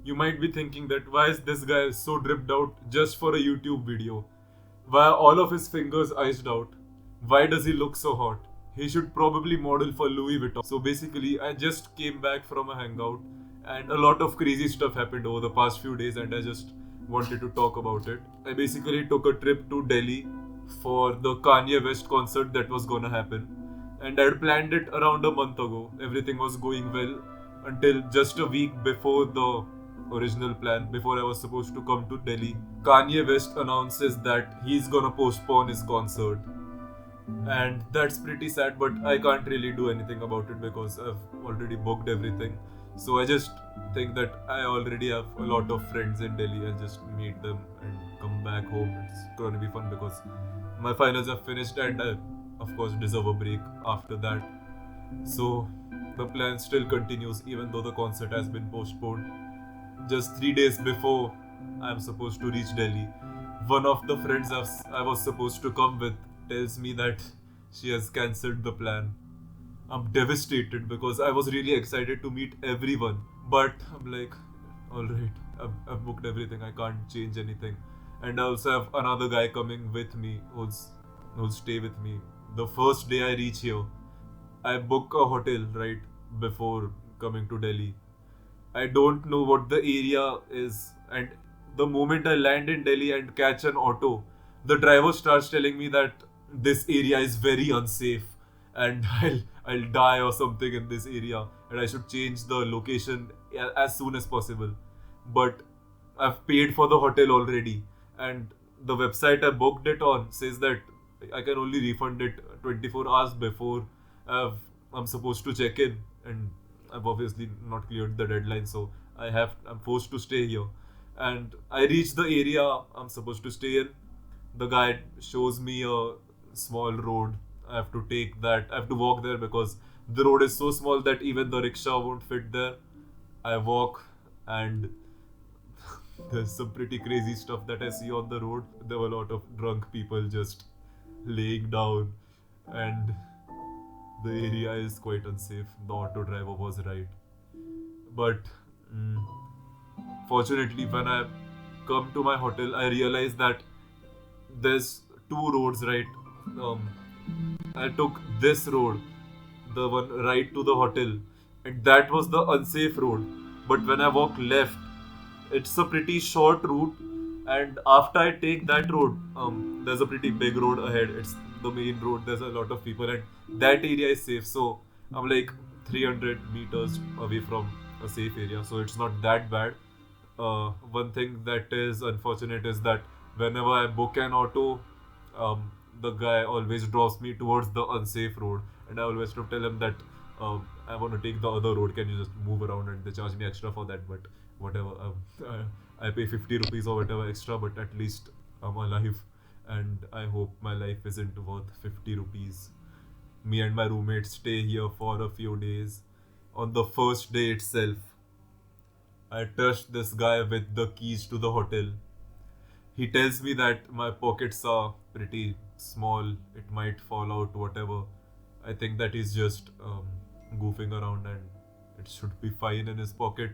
You might be thinking that why is this guy so dripped out just for a YouTube video? Why are all of his fingers iced out? Why does he look so hot? He should probably model for Louis Vuitton. So basically, I just came back from a hangout and a lot of crazy stuff happened over the past few days and I just wanted to talk about it. I basically took a trip to Delhi for the Kanye West concert that was gonna happen. And I had planned it around a month ago. Everything was going well until just a week before the original plan, before I was supposed to come to Delhi. Kanye West announces that he's gonna postpone his concert. And that's pretty sad, but I can't really do anything about it because I've already booked everything. So I just think that I already have a lot of friends in Delhi and just meet them and come back home. It's gonna be fun because my finals are finished and I, of course, deserve a break after that. So the plan still continues even though the concert has been postponed. Just 3 days before I'm supposed to reach Delhi, one of the friends I was supposed to come with tells me that she has cancelled the plan. I'm devastated because I was really excited to meet everyone. But I'm like, alright, I've booked everything, I can't change anything. And I also have another guy coming with me who'll stay with me. The first day I reach here, I book a hotel right before coming to Delhi. I don't know what the area is, and the moment I land in Delhi and catch an auto, the driver starts telling me that this area is very unsafe and I'll die or something in this area and I should change the location as soon as possible. But I've paid for the hotel already, and the website I booked it on says that I can only refund it 24 hours before I've, I'm supposed to check in, and I've obviously not cleared the deadline, so I'm forced to stay here. And I reach the area I'm supposed to stay in. The guide shows me a small road. I have to take that. I have to walk there because the road is so small that even the rickshaw won't fit there. I walk and there's some pretty crazy stuff that I see on the road. There were a lot of drunk people just laying down, and the area is quite unsafe. The auto driver was right. But mm, fortunately, when I come to my hotel, I realize that there's two roads, right? Um, I took this road, the one right to the hotel, and that was the unsafe road. But when I walk left, it's a pretty short route, and after I take that road, there's a pretty big road ahead. It's the main road. There's a lot of people, and that area is safe. So I'm like 300 meters away from a safe area, so it's not that bad. One thing that is unfortunate is that whenever I book an auto, the guy always drops me towards the unsafe road, and I always have to tell him that I want to take the other road. Can you just move around? And they charge me extra for that, but whatever. I pay 50 rupees or whatever extra, but at least I'm alive, and I hope my life isn't worth 50 rupees. Me and my roommate stay here for a few days. On the first day itself, I trust this guy with the keys to the hotel. He tells me that my pockets are pretty small, it might fall out, whatever. I think that he's just goofing around and it should be fine in his pocket.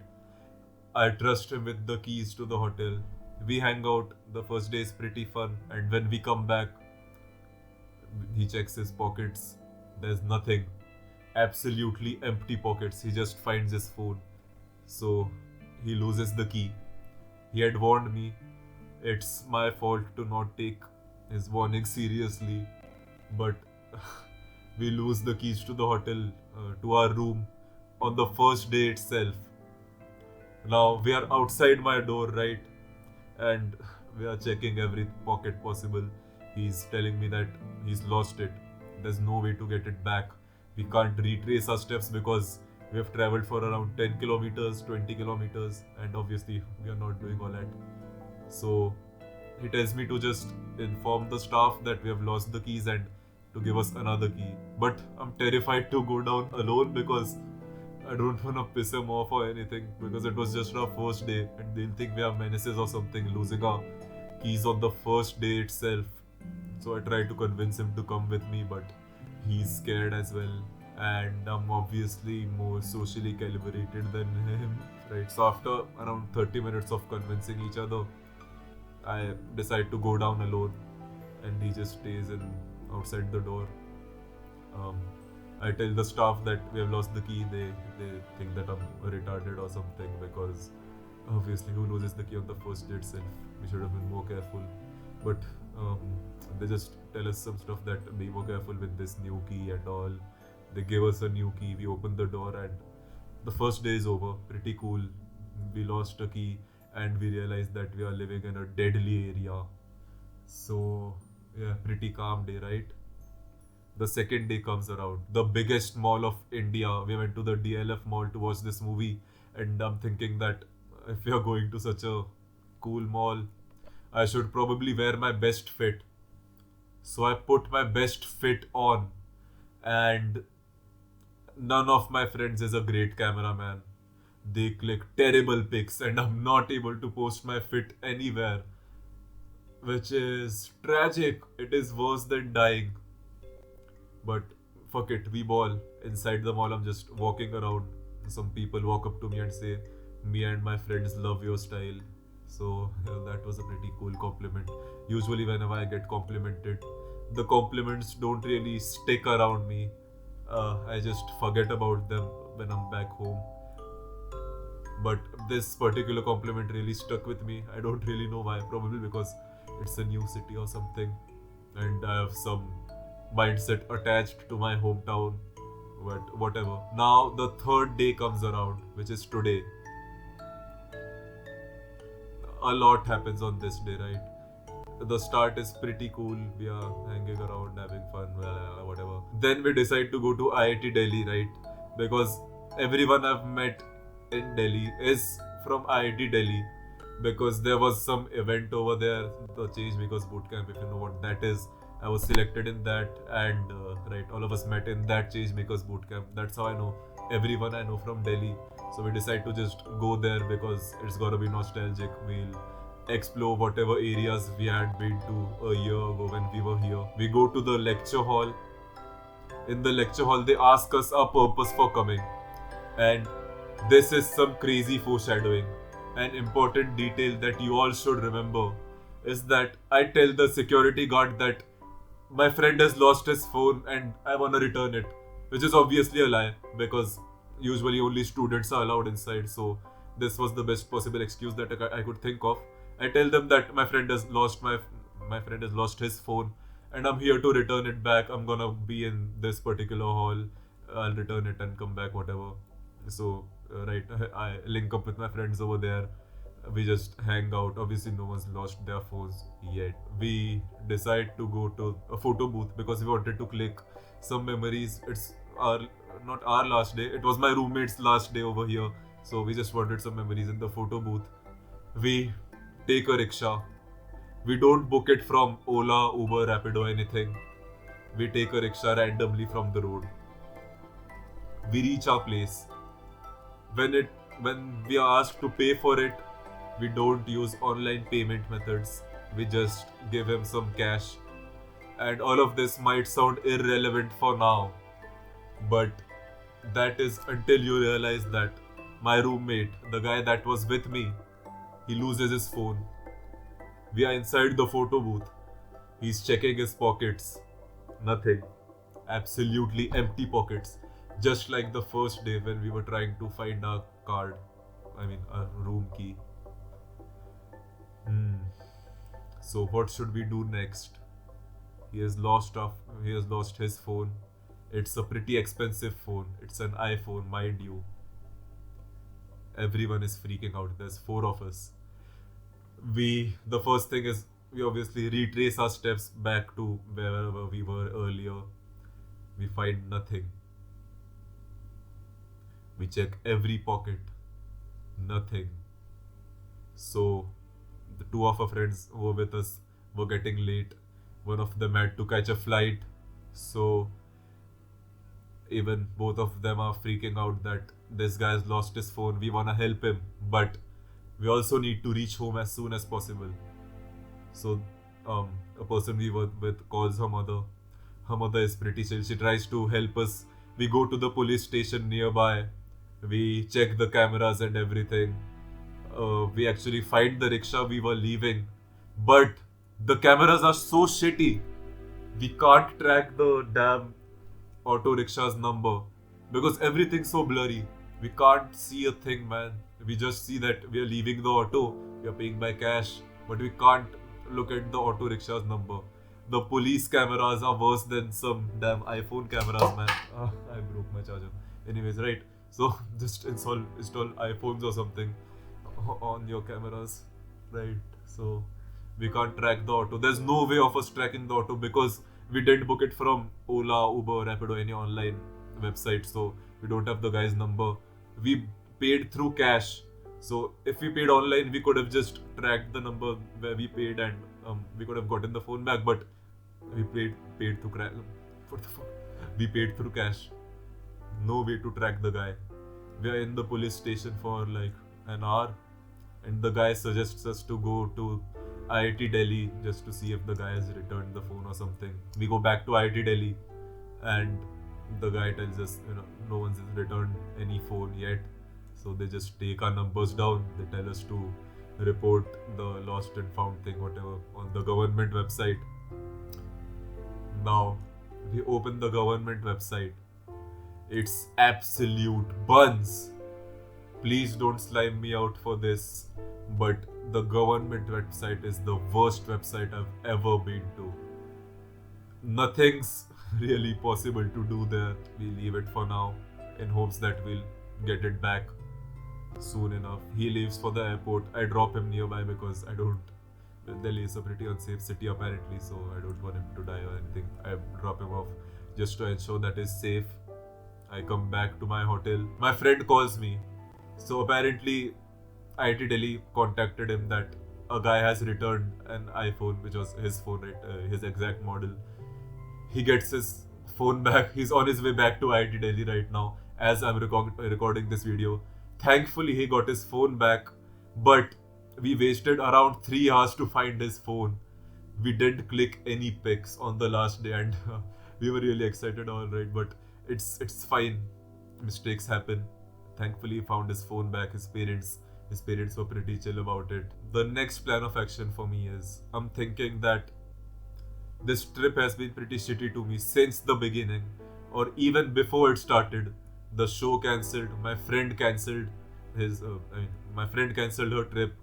I trust him with the keys to the hotel. We hang out, the first day is pretty fun, and when we come back, he checks his pockets. There's nothing. Absolutely empty pockets. He just finds his phone. So he loses the key. He had warned me. It's my fault to not take his warning seriously. But we lose the keys to the hotel, to our room, on the first day itself. Now we are outside my door, right? And we are checking every pocket possible. He's telling me that he's lost it. There's no way to get it back. We can't retrace our steps because we have traveled for around 10 kilometers, 20 kilometers, and obviously we are not doing all that. So he tells me to just inform the staff that we have lost the keys and to give us another key. But I'm terrified to go down alone because I don't want to piss him off or anything because it was just our first day and they'll think we are menaces or something, losing our keys on the first day itself. So I tried to convince him to come with me, but he's scared as well. And I'm obviously more socially calibrated than him. right? So after around 30 minutes of convincing each other, I decide to go down alone, and he just stays in outside the door. Um, I tell the staff that we have lost the key. They think that I'm retarded or something because obviously who loses the key on the first day itself? We should have been more careful. But um, they just tell us some stuff that be more careful with this new key and all. They give us a new key. We open the door and the first day is over. Pretty cool. We lost a key and we realized that we are living in a deadly area. So yeah, pretty calm day, right? The second day comes around. The biggest mall of India. We went to the DLF mall to watch this movie, and I'm thinking that if we are going to such a cool mall, I should probably wear my best fit. So I put my best fit on, and none of my friends is a great cameraman. They click terrible pics, and I'm not able to post my fit anywhere, which is tragic. It is worse than dying. But fuck it, we ball. Inside the mall, I'm just walking around. Some people walk up to me and say, "Me and my friends love your style." So that was a pretty cool compliment. Usually, whenever I get complimented, the compliments don't really stick around me. I just forget about them when I'm back home. But this particular compliment really stuck with me. I don't really know why. Probably because it's a new city or something, and I have some mindset attached to my hometown. But whatever. Now the third day comes around, which is today. A lot happens on this day, right? The start is pretty cool. We are hanging around, having fun, whatever. Then we decide to go to IIT Delhi, right? Because everyone I've met in Delhi is from IIT Delhi. Because there was some event over there, the Change Makers Bootcamp, if you know what that is. I was selected in that, and right, all of us met in that Change Makers Bootcamp. That's how I know everyone I know from Delhi. So we decide to just go there because it's gonna be nostalgic. We'll explore whatever areas we had been to a year ago when we were here. We go to the lecture hall. In the lecture hall, they ask us our purpose for coming, and this is some crazy foreshadowing. An important detail that you all should remember is that I tell the security guard that my friend has lost his phone and I want to return it, which is obviously a lie because usually only students are allowed inside. So this was the best possible excuse that I could think of. I tell them that my friend has lost his phone and I'm here to return it back. I'm gonna be in this particular hall. I'll return it and come back, whatever. So right, I link up with my friends over there. We just hang out. Obviously, no one's lost their phones yet. We decide to go to a photo booth because we wanted to click some memories. It's our not our last day. It was my roommate's last day over here. So we just wanted some memories in the photo booth. We take a rickshaw. We don't book it from Ola, Uber, Rapido, anything. We take a rickshaw randomly from the road. We reach our place. When we are asked to pay for it, we don't use online payment methods. We just give him some cash. And all of this might sound irrelevant for now, but that is until you realize that my roommate, the guy that was with me, he loses his phone. We are inside the photo booth. He's checking his pockets. Nothing. Absolutely empty pockets. Just like the first day when we were trying to find our card. I mean, our room key. So what should we do next? He has lost his phone. It's a pretty expensive phone. It's an iPhone, mind you. Everyone is freaking out. There's 4 of us. The first thing is we obviously retrace our steps back to wherever we were earlier. We find nothing. We check every pocket. Nothing. So the 2 of our friends who were with us were getting late. One of them had to catch a flight. So even both of them are freaking out that this guy has lost his phone. We want to help him, but we also need to reach home as soon as possible. So a person we were with calls her mother. Her mother is pretty chill. She tries to help us. We go to the police station nearby. We check the cameras and everything. We actually find the rickshaw we were leaving, but the cameras are so shitty. We can't track the damn auto rickshaws number because everything's so blurry. We can't see a thing, man. We just see that we are leaving the auto, we are paying by cash, but we can't look at the auto rickshaws number. The police cameras are worse than some damn iPhone cameras, man. I broke my charger. Anyways, right? So just install iPhones or something on your cameras, right? So we can't track the auto. There's no way of us tracking the auto because we didn't book it from Ola, Uber, Rapido, any online website. So we don't have the guy's number. We paid through cash. So if we paid online, we could have just tracked the number where we paid and we could have gotten the phone back. But we paid through what the fuck? We paid through cash. No way to track the guy. We are in the police station for like an hour, and the guy suggests us to go to IIT Delhi just to see if the guy has returned the phone or something. We go back to IIT Delhi, and the guy tells us, no one's returned any phone yet. So they just take our numbers down. They tell us to report the lost and found thing, whatever, on the government website. Now, we open the government website. It's absolute buns. Please don't slime me out for this, but the government website is the worst website I've ever been to. Nothing's really possible to do there. We leave it for now in hopes that we'll get it back soon enough. He leaves for the airport. I drop him nearby because I don't. Delhi is a pretty unsafe city apparently, so I don't want him to die or anything. I drop him off just to ensure that he's safe. I come back to my hotel. My friend calls me. So apparently, IIT Delhi contacted him that a guy has returned an iPhone, which was his phone, right? His exact model. He gets his phone back. He's on his way back to IIT Delhi right now as I'm recording this video. Thankfully, he got his phone back, but we wasted around 3 hours to find his phone. We didn't click any pics on the last day, and we were really excited, all right. But it's fine. Mistakes happen. Thankfully, he found his phone back. His parents were pretty chill about it. The next plan of action for me is I'm thinking that this trip has been pretty shitty to me since the beginning, or even before it started. The show cancelled. My friend cancelled my friend cancelled her trip.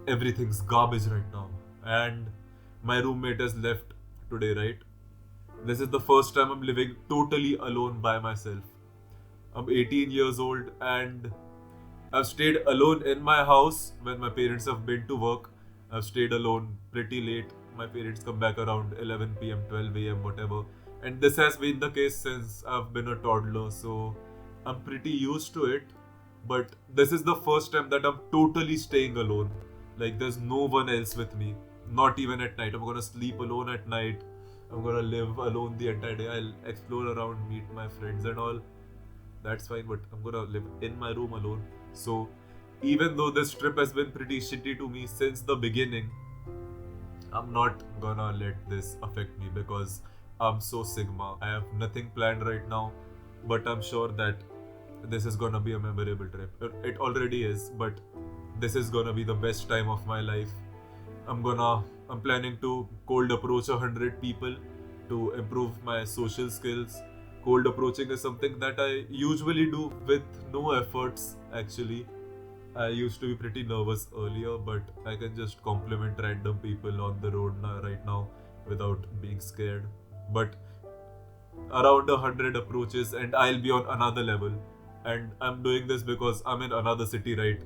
Everything's garbage right now, and my roommate has left today, right? This is the first time I'm living totally alone by myself. I'm 18 years old and I've stayed alone in my house when my parents have been to work. I've stayed alone pretty late. My parents come back around 11 pm, 12 am, whatever. And this has been the case since I've been a toddler, so I'm pretty used to it. But this is the first time that I'm totally staying alone. Like, there's no one else with me. Not even at night. I'm gonna sleep alone at night. I'm gonna live alone the entire day. I'll explore around, meet my friends and all. That's fine, but I'm gonna live in my room alone. So, even though this trip has been pretty shitty to me since the beginning, I'm not gonna let this affect me because I'm so Sigma. I have nothing planned right now, but I'm sure that this is gonna be a memorable trip. It already is, but this is gonna be the best time of my life. I'm planning to cold approach 100 people to improve my social skills. Cold approaching is something that I usually do with no efforts actually. I used to be pretty nervous earlier, but I can just compliment random people on the road right now without being scared. But around 100 approaches and I'll be on another level. And I'm doing this because I'm in another city, right?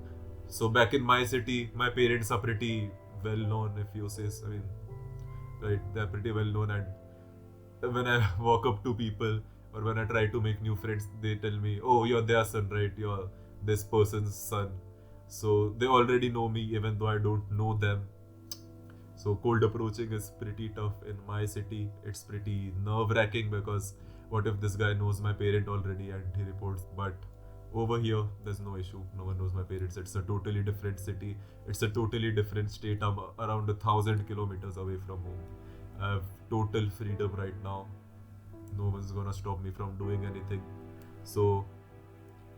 So back in my city, my parents are pretty well known, if you say so. I mean, right? They're pretty well known, and when I walk up to people or when I try to make new friends, they tell me, "Oh, you're their son, right? You're this person's son." So they already know me, even though I don't know them. So cold approaching is pretty tough in my city. It's pretty nerve-wracking because what if this guy knows my parent already and he reports? But over here, there's no issue. No one knows my parents. It's a totally different city. It's a totally different state. I'm around 1,000 kilometers away from home. I have total freedom right now. No one's gonna stop me from doing anything. So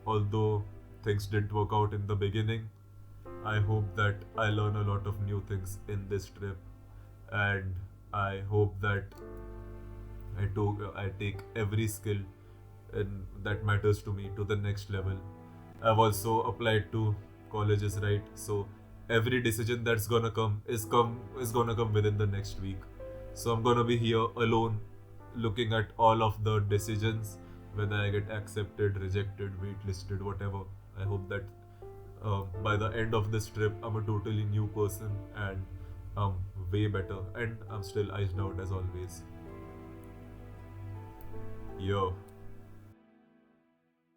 although things didn't work out in the beginning, I hope that I learn a lot of new things in this trip, and I hope that I take every skill that matters to me to the next level. I've also applied to colleges, right? So every decision that's gonna come within the next week. So I'm gonna be here alone, looking at all of the decisions, whether I get accepted, rejected, waitlisted, whatever. I hope that by the end of this trip, I'm a totally new person and way better. And I'm still iced out as always. Yo.